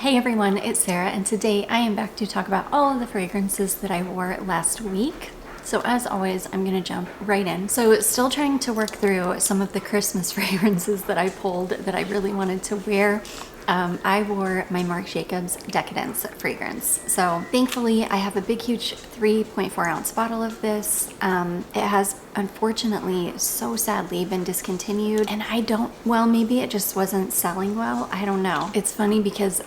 Hey everyone, it's Sarah, and today I am back to talk about all of the fragrances that I wore last week. So as always, I'm gonna jump right in. So still trying to work through some of the Christmas fragrances that I pulled that I really wanted to wear. I wore my Marc Jacobs Decadence fragrance. So thankfully I have a big huge 3.4 ounce bottle of this. It has unfortunately so sadly been discontinued, and well, maybe it just wasn't selling well. I don't know. It's funny because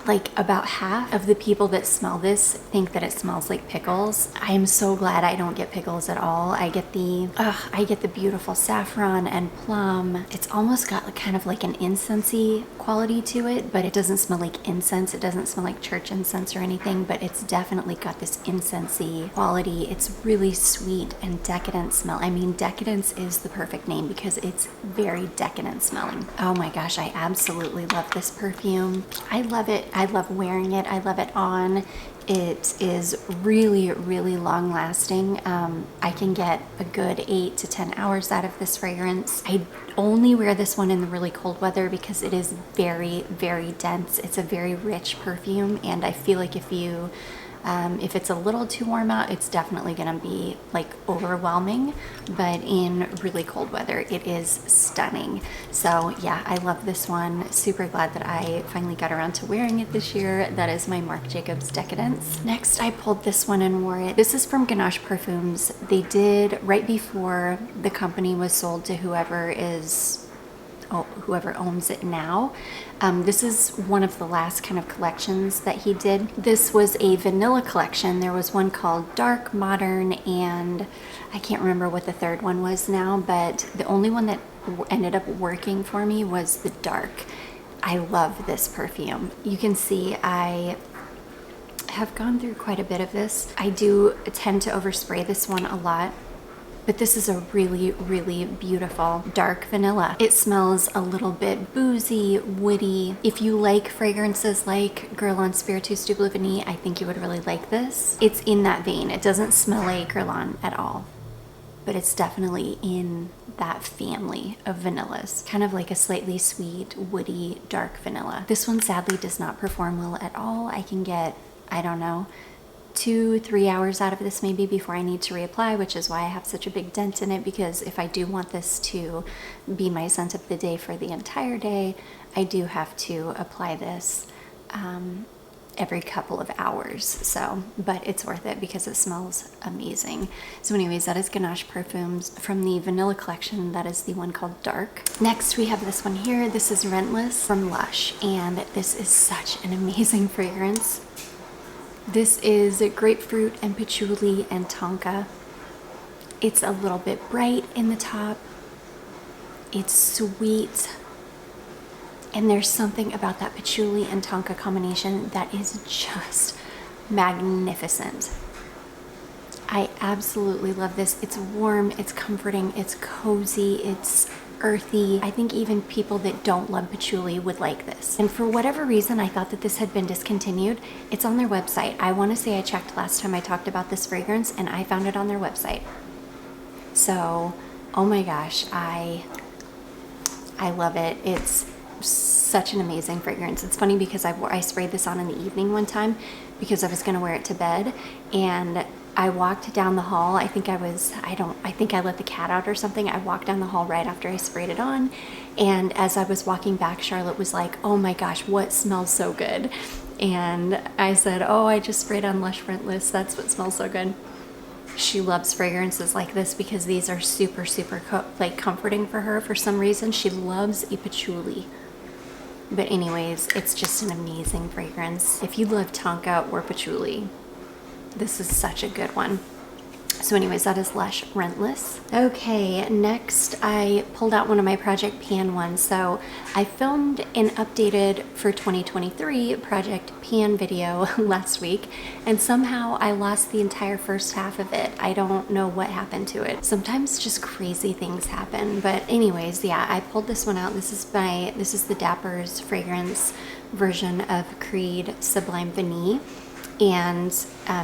like about half of the people that smell this think that it smells like pickles. I am so glad I don't get pickles at all. I get the beautiful saffron and plum. It's almost got kind of like an incensey quality to it, but it doesn't smell like incense. It doesn't smell like church incense or anything, but it's definitely got this incensey quality. It's really sweet and decadent smell. I mean, decadence is the perfect name because it's very decadent smelling. Oh my gosh, I absolutely love this perfume. I love it. I love wearing it. I love it on. It is really, really long lasting. I can get a good 8 to 10 hours out of this fragrance. I only wear this one in the really cold weather because it is very, very dense. It's a very rich perfume, and I feel like if it's a little too warm out, it's definitely gonna be like overwhelming, but in really cold weather, it is stunning. So yeah, I love this one. Super glad that I finally got around to wearing it this year. That is my Marc Jacobs Decadence. Next, I pulled this one and wore it. This is from Ganache Parfums. They did, right before the company was sold to whoever owns it now. This is one of the last kind of collections that he did. This was a vanilla collection. There was one called Dark, Modern, and I can't remember what the third one was now, but the only one that ended up working for me was the Dark. I love this perfume. You can see I have gone through quite a bit of this. I do tend to overspray this one a lot, but this is a really, really beautiful dark vanilla. It smells a little bit boozy, woody. If you like fragrances like Guerlain Spiritus du Bleu Vanille, I think you would really like this. It's in that vein. It doesn't smell like Guerlain at all, but it's definitely in that family of vanillas. Kind of like a slightly sweet, woody, dark vanilla. This one sadly does not perform well at all. I can get, I don't know, 2-3 hours out of this maybe before I need to reapply, which is why I have such a big dent in it, because if I do want this to be my scent of the day for the entire day, I do have to apply this every couple of hours. So, but it's worth it because it smells amazing. So anyways, that is Ganache Parfums from the vanilla collection. That is the one called Dark. Next we have this one here. This is Rentless from Lush, and this is such an amazing fragrance. This is grapefruit and patchouli and tonka. It's a little bit bright in the top. It's sweet. And there's something about that patchouli and tonka combination that is just magnificent. I absolutely love this. It's warm, it's comforting, it's cozy, it's earthy. I think even people that don't love patchouli would like this. And for whatever reason, I thought that this had been discontinued. It's on their website. I want to say I checked last time I talked about this fragrance and I found it on their website. So, oh my gosh, I love it. It's such an amazing fragrance. It's funny because I sprayed this on in the evening one time because I was going to wear it to bed, and I walked down the hall. I think I let the cat out or something. I walked down the hall right after I sprayed it on. And as I was walking back, Charlotte was like, oh my gosh, what smells so good? And I said, oh, I just sprayed on Lush Rentless. That's what smells so good. She loves fragrances like this because these are super, super comforting for her. For some reason, she loves a patchouli. But anyways, it's just an amazing fragrance. If you love tonka or patchouli, this is such a good one. So anyways, that is Lush Rentless. Okay, next I pulled out one of my Project Pan ones. So I filmed an updated for 2023 Project Pan video last week, and somehow I lost the entire first half of it. I don't know what happened to it. Sometimes just crazy things happen. But anyways, yeah, I pulled this one out. This is the Dapper's fragrance version of Creed Sublime Vanille. And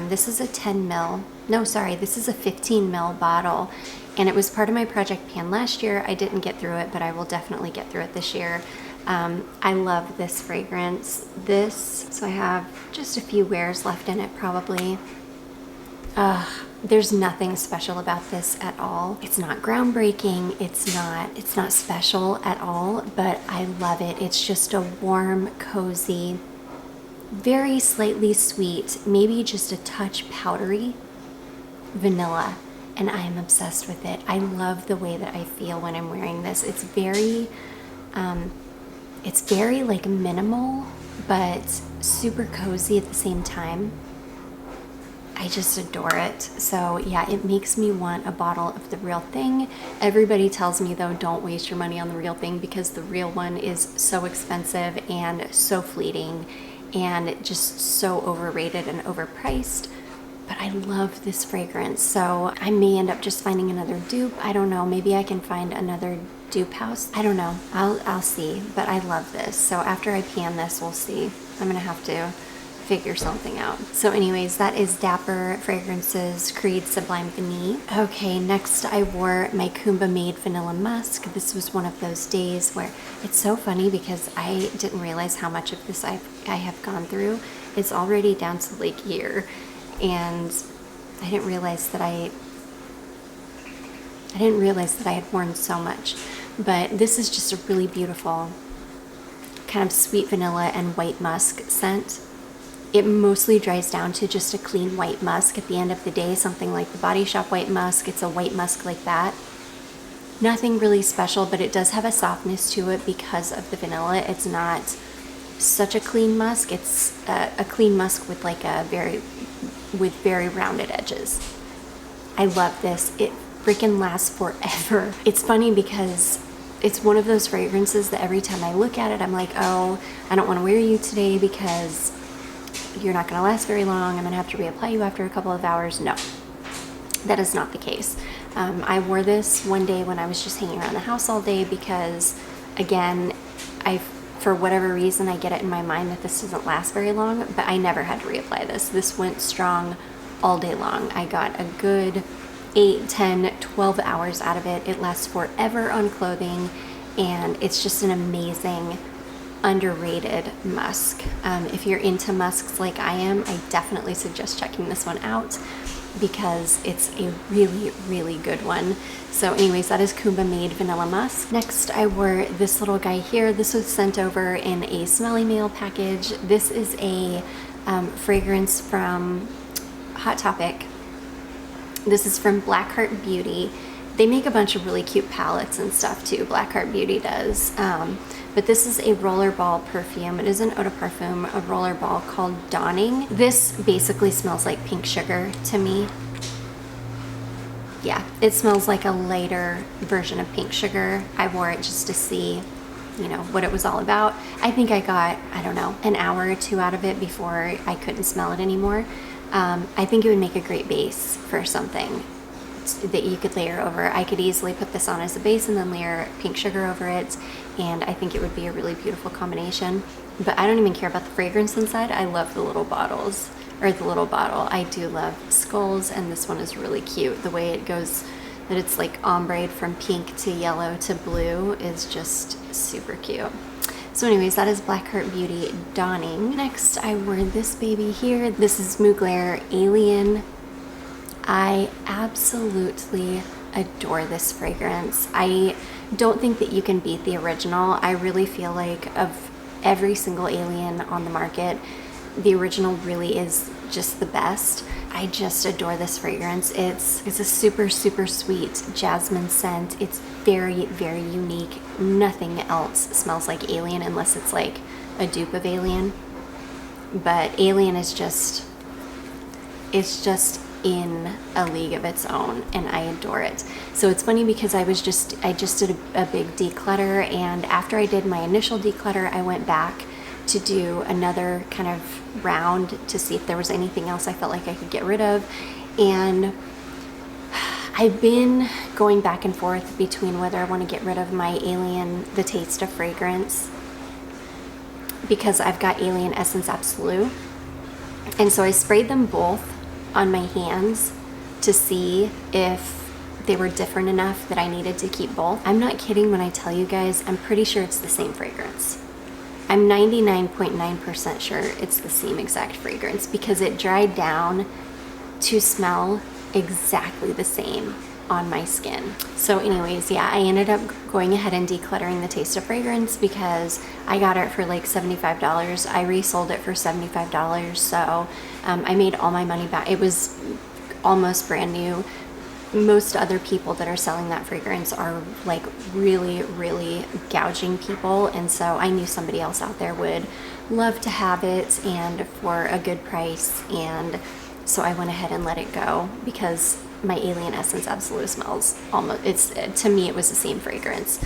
this is a 10 ml. No, sorry, this is a 15 ml bottle, and it was part of my Project Pan last year. I didn't get through it, but I will definitely get through it this year. I love this fragrance. So I have just a few wears left in it probably. There's nothing special about this at all. It's not groundbreaking. It's not special at all, but I love it. It's just a warm, cozy, very slightly sweet, maybe just a touch powdery vanilla, and I am obsessed with it. I love the way that I feel when I'm wearing this. It's very like minimal, but super cozy at the same time. I just adore it. So yeah, it makes me want a bottle of the real thing. Everybody tells me though, don't waste your money on the real thing because the real one is so expensive and so fleeting and just so overrated and overpriced. But I love this fragrance. So I may end up just finding another dupe. I don't know, maybe I can find another dupe house. I don't know, I'll see, but I love this. So after I pan this, we'll see. I'm gonna have to figure something out. So anyways, that is Dapper Fragrances Creed Sublime Vanille. Okay, next I wore my Kuumba Made Vanilla Musk. This was one of those days where it's so funny because I didn't realize how much of this I have gone through. It's already down to like here, and I didn't realize that I had worn so much. But this is just a really beautiful kind of sweet vanilla and white musk scent. It mostly dries down to just a clean white musk at the end of the day, something like the Body Shop white musk. It's a white musk like that. Nothing really special, but it does have a softness to it because of the vanilla. It's not such a clean musk. It's a clean musk with like with very rounded edges. I love this. It freaking lasts forever. It's funny because it's one of those fragrances that every time I look at it, I'm like, oh, I don't want to wear you today because you're not going to last very long. I'm going to have to reapply you after a couple of hours. No, that is not the case. I wore this one day when I was just hanging around the house all day because, again, for whatever reason, I get it in my mind that this doesn't last very long, but I never had to reapply this. This went strong all day long. I got a good 8, 10, 12 hours out of it. It lasts forever on clothing, and it's just an amazing, underrated musk. If you're into musks like I am, I definitely suggest checking this one out because it's a really, really good one. So anyways, that is Kuumba Made Vanilla Musk. Next, I wore this little guy here. This was sent over in a Smelly Mail package. This is a fragrance from Hot Topic. This is from Blackheart Beauty. They make a bunch of really cute palettes and stuff too, Blackheart Beauty does. But this is a rollerball perfume. It is an eau de parfum, a rollerball called Dawning. This basically smells like pink sugar to me. Yeah, it smells like a lighter version of pink sugar. I wore it just to see, what it was all about. I think I got, I don't know, an hour or two out of it before I couldn't smell it anymore. I think it would make a great base for something that you could layer over. I could easily put this on as a base and then layer pink sugar over it, and I think it would be a really beautiful combination. But I don't even care about the fragrance inside. I love the little bottles, or the little bottle. I do love skulls, and this one is really cute. The way it goes, that it's like ombre from pink to yellow to blue, is just super cute. So anyways, that is Blackheart Beauty Dawning. Next, I wore this baby here. This is Mugler Alien. I absolutely adore this fragrance. I don't think that you can beat the original. I really feel like of every single Alien on the market, the original really is just the best. I just adore this fragrance. It's a super, super sweet jasmine scent. It's very, very unique. Nothing else smells like Alien unless it's like a dupe of Alien. But Alien is just, it's just in a league of its own, and I adore it. So it's funny because I just did a big declutter, and after I did my initial declutter, I went back to do another kind of round to see if there was anything else I felt like I could get rid of. And I've been going back and forth between whether I want to get rid of my Alien The Taste of Fragrance, because I've got Alien Essence Absolute, and so I sprayed them both on my hands to see if they were different enough that I needed to keep both. I'm not kidding when I tell you guys, I'm pretty sure it's the same fragrance. I'm 99.9% sure it's the same exact fragrance because it dried down to smell exactly the same on my skin. So anyways, yeah, I ended up going ahead and decluttering the Taste of Fragrance because I got it for like $75. I resold it for $75. So I made all my money back. It was almost brand new. Most other people that are selling that fragrance are like really, really gouging people. And so I knew somebody else out there would love to have it and for a good price. And so I went ahead and let it go because my Alien Essence Absolute smells almost, to me, it was the same fragrance.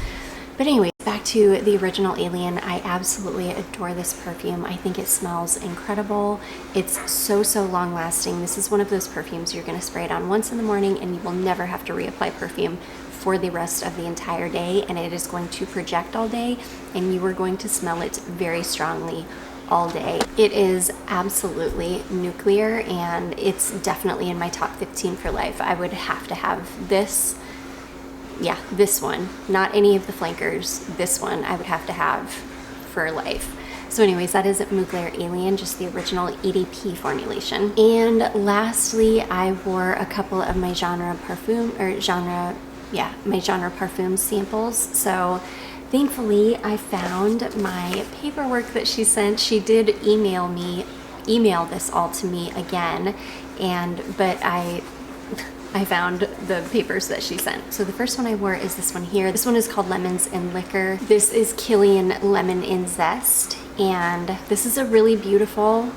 But anyway, back to the original Alien. I absolutely adore this perfume. I think it smells incredible. It's so long lasting. This is one of those perfumes you're going to spray it on once in the morning and you will never have to reapply perfume for the rest of the entire day, and it is going to project all day and you are going to smell it very strongly all day. It is absolutely nuclear and it's definitely in my top 15 for life. I would have to have this. Yeah, this one, not any of the flankers. This one I would have to have for life. So anyways, that is Mugler Alien, just the original EDP formulation. And lastly, I wore a couple of my genre parfum samples. So thankfully I found my paperwork that she sent. She did email this all to me again, but I found the papers that she sent. So the first one I wore is this one here. This one is called Lemons and Liquor. This is Kilian Lemon in Zest. And this is a really beautiful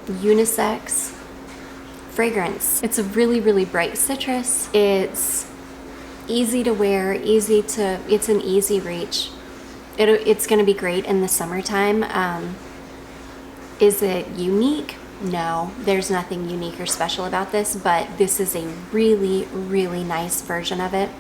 unisex fragrance. It's a really, really bright citrus. It's easy to wear, it's an easy reach. It's gonna be great in the summertime. Is it unique? No, there's nothing unique or special about this, but this is a really, really nice version of it.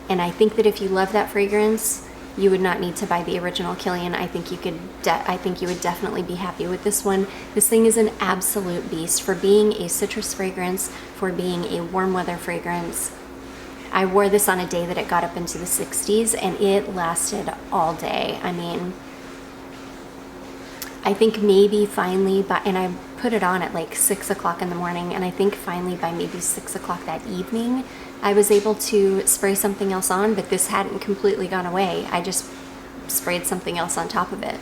And I think that if you love that fragrance, you would not need to buy the original Kilian. I think you would definitely be happy with this one. This thing is an absolute beast for being a citrus fragrance, for being a warm weather fragrance. I wore this on a day that it got up into the 60s and it lasted all day. I mean, I think maybe finally, and I put it on at like 6 o'clock in the morning, and I think finally by maybe 6 o'clock that evening, I was able to spray something else on, but this hadn't completely gone away. I just sprayed something else on top of it.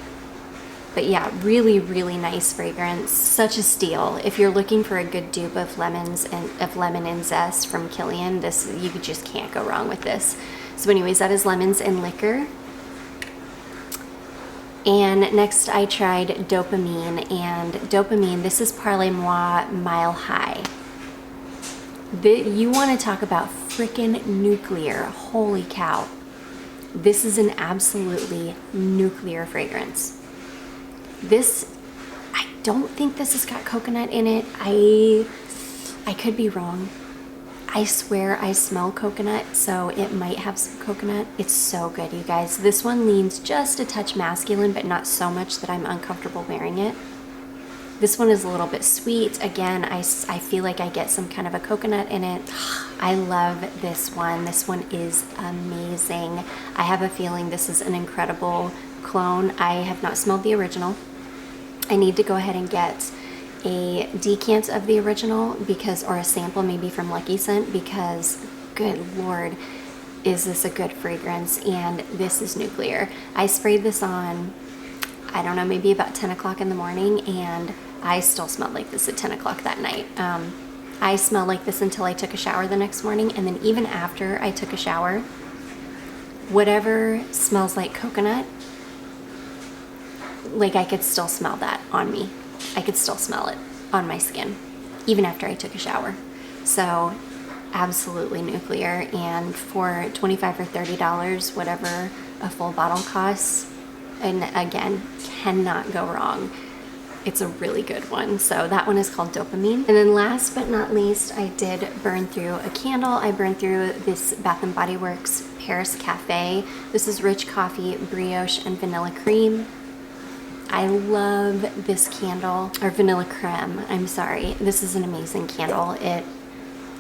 But yeah, really, really nice fragrance. Such a steal. If you're looking for a good dupe of lemon and zest from Kilian, you just can't go wrong with this. So anyways, that is Lemons and Liquor. And next I tried Dopamine, and Dopamine, this is Parle Moi Mile High. You want to talk about frickin' nuclear. Holy cow. This is an absolutely nuclear fragrance. I don't think this has got coconut in it. I could be wrong. I swear I smell coconut, so it might have some coconut. It's so good, you guys. This one leans just a touch masculine, but not so much that I'm uncomfortable wearing it. This one is a little bit sweet. Again, I feel like I get some kind of a coconut in it. I love this one. This one is amazing. I have a feeling this is an incredible clone. I have not smelled the original. I need to go ahead and get a decant of the original or a sample maybe from Lucky Scent, because good Lord, is this a good fragrance, and this is nuclear. I sprayed this on, I don't know, maybe about 10 o'clock in the morning, and I still smelled like this at 10 o'clock that night. I smelled like this until I took a shower the next morning, and then even after I took a shower, whatever smells like coconut, like I could still smell that on me. I could still smell it on my skin, even after I took a shower. So absolutely nuclear, and for $25 or $30, whatever a full bottle costs, and again, cannot go wrong. It's a really good one. So that one is called Dopamine. And then last but not least, I did burn through a candle. I burned through this Bath & Body Works Paris Cafe. This is rich coffee, brioche, and vanilla cream. I love this candle, or vanilla creme, I'm sorry. This is an amazing candle.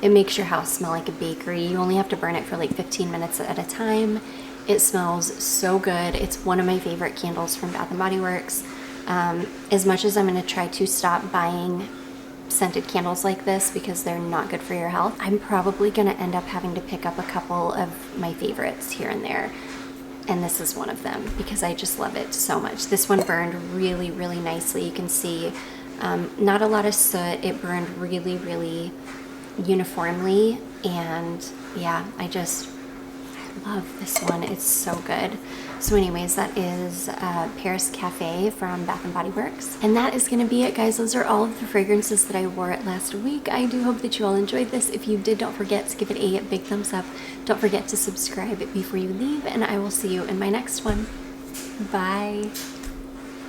It makes your house smell like a bakery. You only have to burn it for like 15 minutes at a time. It smells so good. It's one of my favorite candles from Bath & Body Works. As much as I'm going to try to stop buying scented candles like this because they're not good for your health, I'm probably going to end up having to pick up a couple of my favorites here and there. And this is one of them because I just love it so much. This one burned really, really nicely. You can see not a lot of soot. It burned really, really uniformly. And yeah, I love this one. It's so good. So anyways, that is Paris Cafe from Bath & Body Works. And that is going to be it, guys. Those are all of the fragrances that I wore last week. I do hope that you all enjoyed this. If you did, don't forget to give it a big thumbs up. Don't forget to subscribe before you leave, and I will see you in my next one. Bye.